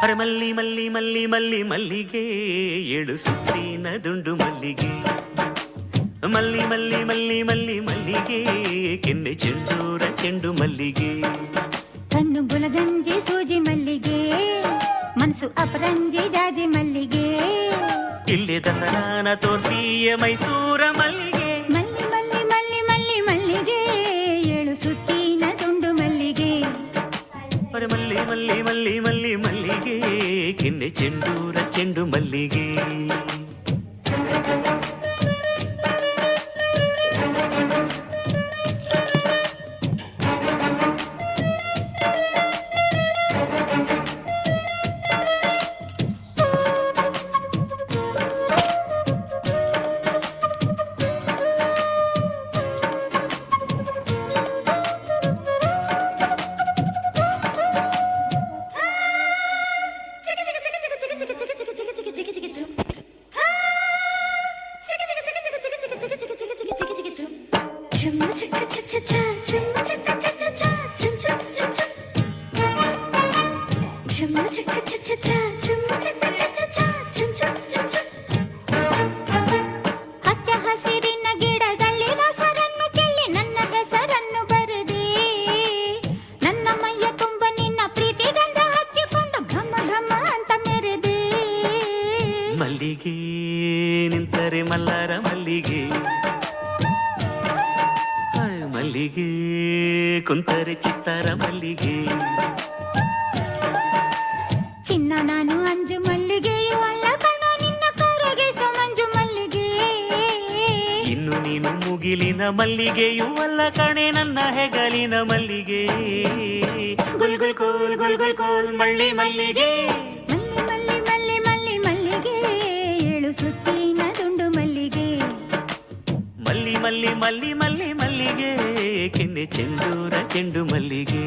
ಅರೆ ಮಲ್ಲಿ ಮಲ್ಲಿ ಮಲ್ಲಿ ಮಲ್ಲಿ ಮಲ್ಲಿಗೆ ಏಳು ಸುತ್ತಿನ ದುಂಡು ಮಲ್ಲಿಗೆ ಮಲ್ಲಿ ಮಲ್ಲಿ ಮಲ್ಲಿ ಮಲ್ಲಿ ಮಲ್ಲಿಗೆ ಕೆನ್ನೆ ಚೆಂಡೂರ ಚೆಂಡು ಮಲ್ಲಿಗೆ ಕಣ್ಣು ಗುಲಗಂಜಿ ಸೂಜಿ ಮಲ್ಲಿಗೆ ಮನಸ್ಸು ಅಪರಂಜಿ ಜಾಜಿ ಮಲ್ಲಿಗೆ ಇಲ್ಲೇ ದಸರಾನ ತೋರ್ತಿಯ ಮೈಸೂರ ಮಲ್ಲಿಗೆ ಮಲ್ಲಿ ಮಲ್ಲಿ ಮಲ್ಲಿ ಮಲ್ಲಿ ಮಲ್ಲಿಗೆ ಏಳು ಸುತ್ತಿನ ದುಂಡು ಮಲ್ಲಿಗೆ ಅರೆ ಮಲ್ಲಿ ಮಲ್ಲಿ ಮಲ್ಲಿ ಮಲ್ಲಿ ಮಲ್ಲಿಗೆ ಕೆನ್ನೆ ಚೆಂಡೂರ ಚೆಂಡು ಮಲ್ಲಿಗೆ ಹಚ್ಚ ಹಸಿರಿನ ಗಿಡದಲ್ಲಿ ಮೊಸರನ್ನು ಚೆಲ್ಲಿ ನನ್ನ ಹೆಸರನ್ನು ಬರೆದೆ ನನ್ನ ಮೈಯ ತುಂಬ ನಿನ್ನ ಪ್ರೀತಿ ಗಂಧ ಹಚ್ಚಿಕೊಂಡು ಘಮ ಘಮ ಅಂತ ಮೆರೆದೆ ಮಲ್ಲಿಗೆ ನಿಂತರೆ ಮಲ್ಲಾರ ಮಲ್ಲಿಗೆ ಮಲ್ಲಿಗೆ ಕುಂತರೆ ಚಿತ್ತಾರ ಮಲ್ಲಿಗೆ ಚಿನ್ನ ನಾನು ಅಂಜು ಮಲ್ಲಿಗೆಯೂ ಅಲ್ಲ ಕಣ ನಿನ್ನ ಕರಗೆ ಮಂಜು ಮಲ್ಲಿಗೆ ಇನ್ನು ನೀನು ಮುಗಿಲಿನ ಮಲ್ಲಿಗೆಯೂ ಅಲ್ಲ ಕಣೆ ನನ್ನ ಹೆಗಲಿನ ಮಲ್ಲಿಗೆ ಗುಲ್ ಗುಲ್ ಕೋಲ್ ಗುಲ್ ಗುಲ್ ಕೋಲ್ ಮಳ್ಳಿ ಮಲ್ಲಿಗೆ ಮಲ್ಲಿ ಮಲ್ಲಿ ಮಲ್ಲಿ ಮಲ್ಲಿ ಮಲ್ಲಿಗೆ ಏಳು ಸುತ್ತಿನ ದುಂಡು ಮಲ್ಲಿಗೆ ಮಲ್ಲಿ ಮಲ್ಲಿ ಮಲ್ಲಿ ಮಲ್ಲಿ ಮಲ್ಲಿಗೆ ಕೆನ್ನೆ ಚೆಂಡೂರ ಚೆಂಡು ಮಲ್ಲಿಗೆ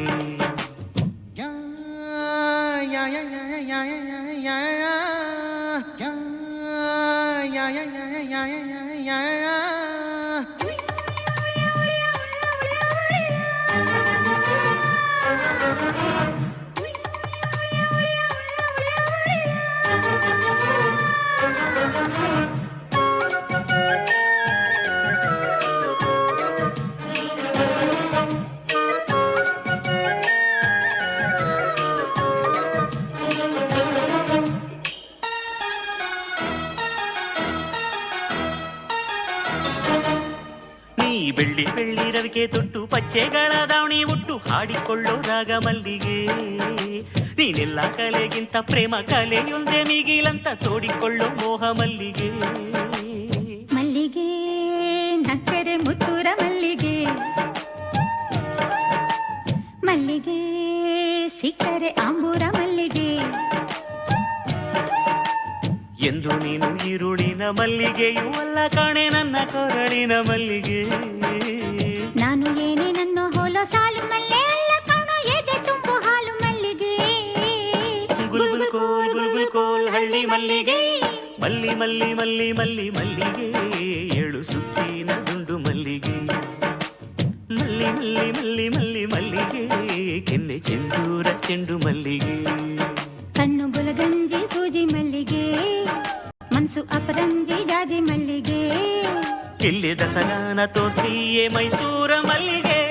ಬೆಳ್ಳಿ ಬೆಳ್ಳಿ ರವಿಕೆ ತೊಟ್ಟು ಪಚ್ಚೆಗಳ ದಾವಣಿ ಉಟ್ಟು ಹಾಡಿಕೊಳ್ಳೋ ರಾಗ ಮಲ್ಲಿಗೆ ನೀನೆಲ್ಲ ಕಲೆಗಿಂತ ಪ್ರೇಮ ಕಲೆಯೊಂದೇ ಮಿಗಿಲಂತ ತೋಡಿಕೊಳ್ಳೋ ಮೋಹ ಮಲ್ಲಿಗೆ ಮಲ್ಲಿಗೆ ನಕ್ಕರೆ ಮುತ್ತೂರ ಮಲ್ಲಿಗೆ ಮಲ್ಲಿಗೆ ಸಿಕ್ಕರೆ ಆಂಬೂರ ಮಲ್ಲಿಗೆ ಎಂದು ನೀನು ಈರುಳಿನ ಮಲ್ಲಿಗೆಯೂ ಅಲ್ಲ ಕಾಣೆ ನನ್ನ ಕೊರಳಿನ ಮಲ್ಲಿಗೆ ನಾನು ಏನೇ ನನ್ನ ಹೋಲೋ ಸಾಲು ಮಲ್ಲೆ ಅಲ್ಲ ಕಾಣೋ ಎದೆ ತುಂಬು ಹಾಲು ಮಲ್ಲಿಗೆ ಗುಲ್ ಗುಲ್ ಕೋಲ್ ಗುಲ್ ಗುಲ್ ಕೋಲ್ ಹಳ್ಳಿ ಮಲ್ಲಿಗೆ ಮಲ್ಲಿ ಮಲ್ಲಿ ಮಲ್ಲಿ ಮಲ್ಲಿ ಮಲ್ಲಿಗೆ ಏಳು ಸುತ್ತಿನ ದುಂಡು ಮಲ್ಲಿಗೆ ಮಲ್ಲಿ ಮಲ್ಲಿ ಮಲ್ಲಿ ಮಲ್ಲಿ ಮಲ್ಲಿಗೆ ಕೆನ್ನೆ ಚೆಂಡೂರ ಚೆಂಡು ಮಲ್ಲಿಗೆ ಕಣ್ಣು ಗುಲಗಂಜಿ ಸೂಜಿ ಮಲ್ಲಿಗೆ ಮನ್ಸು ಅಪರಂಜಿ ಜಾಜಿ ಮಲ್ಲಿಗೆ ಇಲ್ಲಿ ದಸರಾನ ತೋರ್ತಿಯೇ ಮೈಸೂರ ಮಲ್ಲಿಗೆ